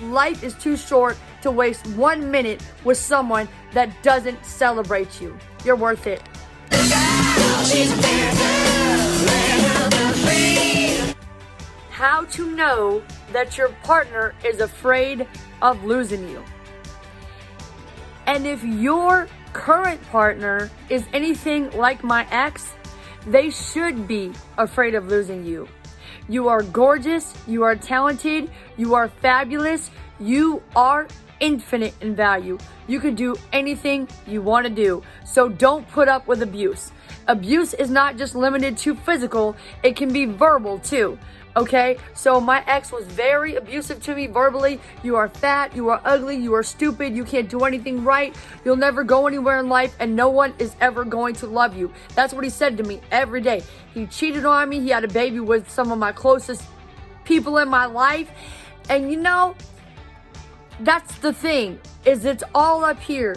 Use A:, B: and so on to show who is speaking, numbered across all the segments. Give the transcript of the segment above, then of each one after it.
A: Life is too short to waste 1 minute with someone that doesn't celebrate you. You're worth it. How to know that your partner is afraid of losing you. And if your current partner is anything like my ex, they should be afraid of losing you. You are gorgeous, you are talented, you are fabulous, you are infinite in value. You can do anything you want to do. So don't put up with abuse. Abuse is not just limited to physical, it can be verbal too. Okay, so my ex was very abusive to me verbally. You are fat, you are ugly, you are stupid, you can't do anything right, you'll never go anywhere in life, and no one is ever going to love you. That's what he said to me every day. He cheated on me, he had a baby with some of my closest people in my life. And you know, that's the thing, is it's all up here.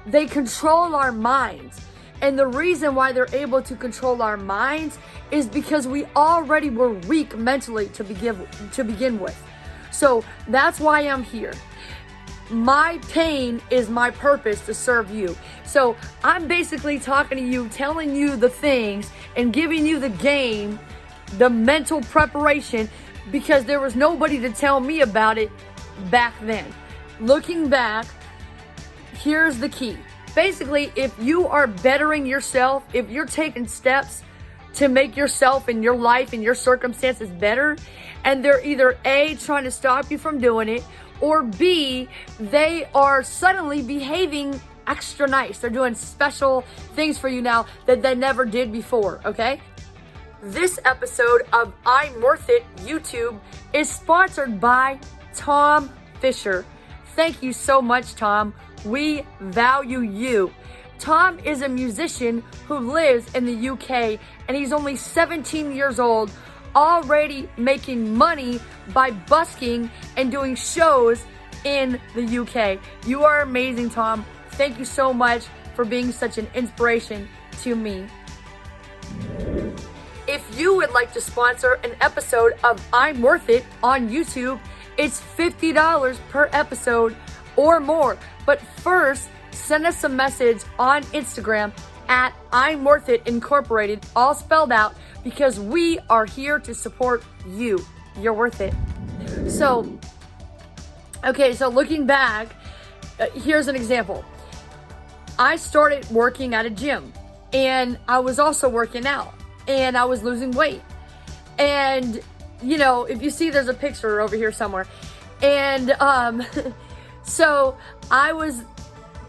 A: They control our minds. And the reason why they're able to control our minds is because we already were weak mentally to begin with. So that's why I'm here. My pain is my purpose to serve you. So I'm basically talking to you, telling you the things and giving you the game, the mental preparation, because there was nobody to tell me about it back then. Looking back, here's the key. Basically, if you are bettering yourself, if you're taking steps to make yourself and your life and your circumstances better, and they're either A, trying to stop you from doing it, or B, they are suddenly behaving extra nice. They're doing special things for you now that they never did before, okay? This episode of I'm Worth It YouTube is sponsored by Tom Fisher. Thank you so much, Tom. We value you. Tom is a musician who lives in the UK, and he's only 17 years old, already making money by busking and doing shows in the UK. You are amazing, Tom. Thank you so much for being such an inspiration to me. If you would like to sponsor an episode of I'm Worth It on YouTube, it's $50 per episode or more. But first, send us a message on Instagram at I'm Worth It Incorporated, all spelled out, because we are here to support you. You're worth it. So looking back, here's an example. I started working at a gym, and I was also working out, and I was losing weight. And, you know, if you see, there's a picture over here somewhere. And, so I was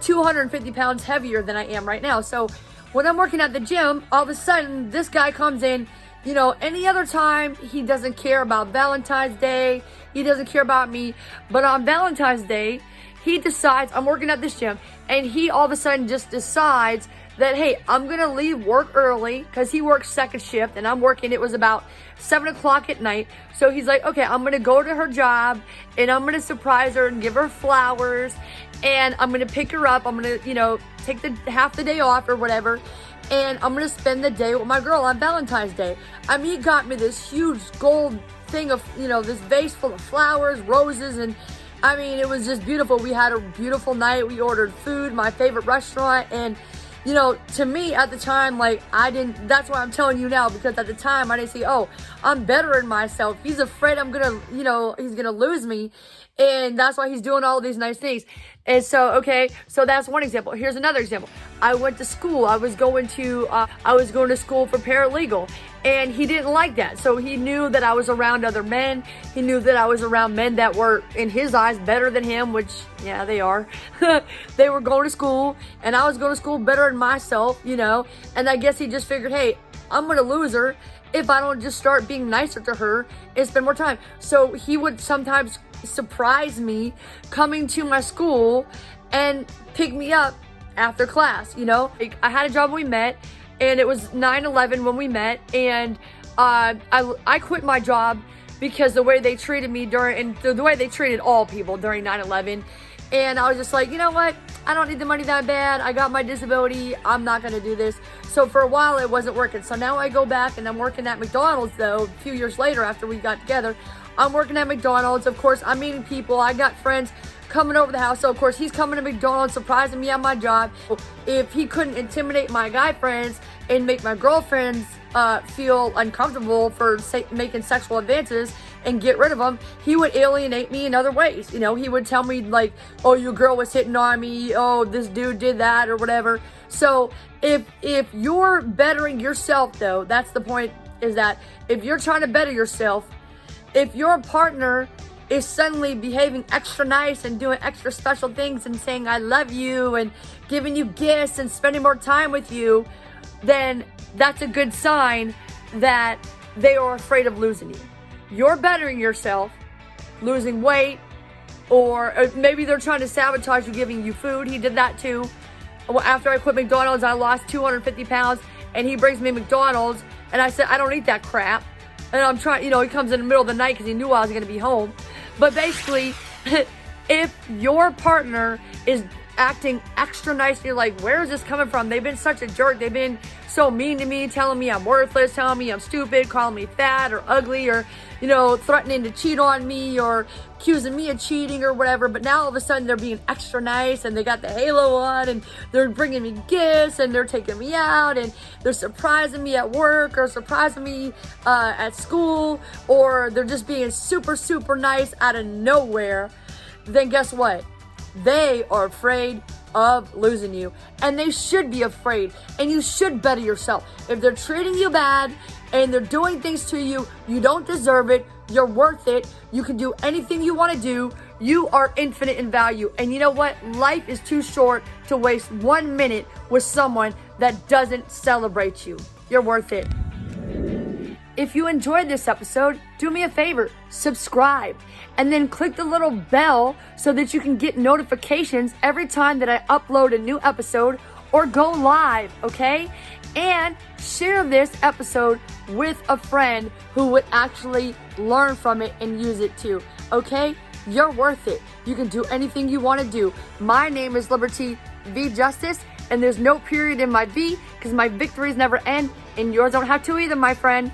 A: 250 pounds heavier than I am right now. So when I'm working at the gym, all of a sudden this guy comes in. You know, any other time he doesn't care about Valentine's Day, he doesn't care about me, but on Valentine's Day he decides, I'm working at this gym, and he all of a sudden just decides that, hey, I'm gonna leave work early, because he works second shift and I'm working, it was about 7 o'clock at night. So he's like, okay, I'm gonna go to her job and I'm gonna surprise her and give her flowers, and I'm gonna pick her up. I'm gonna, you know, take half the day off or whatever, and I'm gonna spend the day with my girl on Valentine's Day. I mean, he got me this huge gold thing of, you know, this vase full of flowers, roses, and I mean, it was just beautiful. We had a beautiful night. We ordered food, my favorite restaurant, and you know, to me at the time, like, that's why I'm telling you now, because at the time I didn't say, oh, I'm bettering myself. He's afraid I'm gonna, you know, he's gonna lose me. And that's why he's doing all these nice things. And so, okay, so that's one example. Here's another example. I went to school. I was going to school for paralegal, and he didn't like that. So he knew that I was around other men. He knew that I was around men that were, in his eyes, better than him, which, yeah, they are. They were going to school, and I was going to school better than myself, you know. And I guess he just figured, hey, I'm going to lose her if I don't just start being nicer to her and spend more time. So he would sometimes surprise me coming to my school and pick me up after class, you know. Like, I had a job when we met, and it was 9/11 when we met, and I quit my job because the way they treated me and the way they treated all people during 9/11, and I was just like, you know what, I don't need the money that bad. I got my disability. I'm not going to do this. So for a while, it wasn't working. So now I go back, and I'm working at McDonald's, though, a few years later after we got together. I'm working at McDonald's. Of course, I'm meeting people. I got friends coming over the house. So, of course, he's coming to McDonald's, surprising me at my job. If he couldn't intimidate my guy friends and make my girlfriends feel uncomfortable for making sexual advances and get rid of them, he would alienate me in other ways. You know, he would tell me like, oh, your girl was hitting on me. Oh, this dude did that or whatever. So if you're bettering yourself, though, that's the point, is that if you're trying to better yourself, if your partner is suddenly behaving extra nice and doing extra special things and saying I love you and giving you gifts and spending more time with you, then that's a good sign that they are afraid of losing you. You're bettering yourself, losing weight, or maybe they're trying to sabotage you giving you food. He did that too. After I quit McDonald's, I lost 250 pounds, and he brings me McDonald's, and I said, I don't eat that crap. And I'm trying, he comes in the middle of the night because he knew I was going to be home. But basically, if your partner is acting extra nice, you're like, where is this coming from? They've been such a jerk. They've been so mean to me, telling me I'm worthless, telling me I'm stupid, calling me fat or ugly, or, threatening to cheat on me or accusing me of cheating or whatever. But now all of a sudden they're being extra nice and they got the halo on and they're bringing me gifts and they're taking me out and they're surprising me at work or surprising me at school, or they're just being super, super nice out of nowhere. Then guess what? They are afraid of losing you, and they should be afraid, and you should better yourself. If they're treating you bad and they're doing things to you, you don't deserve it. You're worth it. You can do anything you want to do. You are infinite in value. And you know what? Life is too short to waste 1 minute with someone that doesn't celebrate you. You're worth it. If you enjoyed this episode, do me a favor, subscribe, and then click the little bell so that you can get notifications every time that I upload a new episode or go live, okay? And share this episode with a friend who would actually learn from it and use it too, okay? You're worth it. You can do anything you want to do. My name is Liberty V Justice, and there's no period in my V because my victories never end, and yours don't have to either, my friend.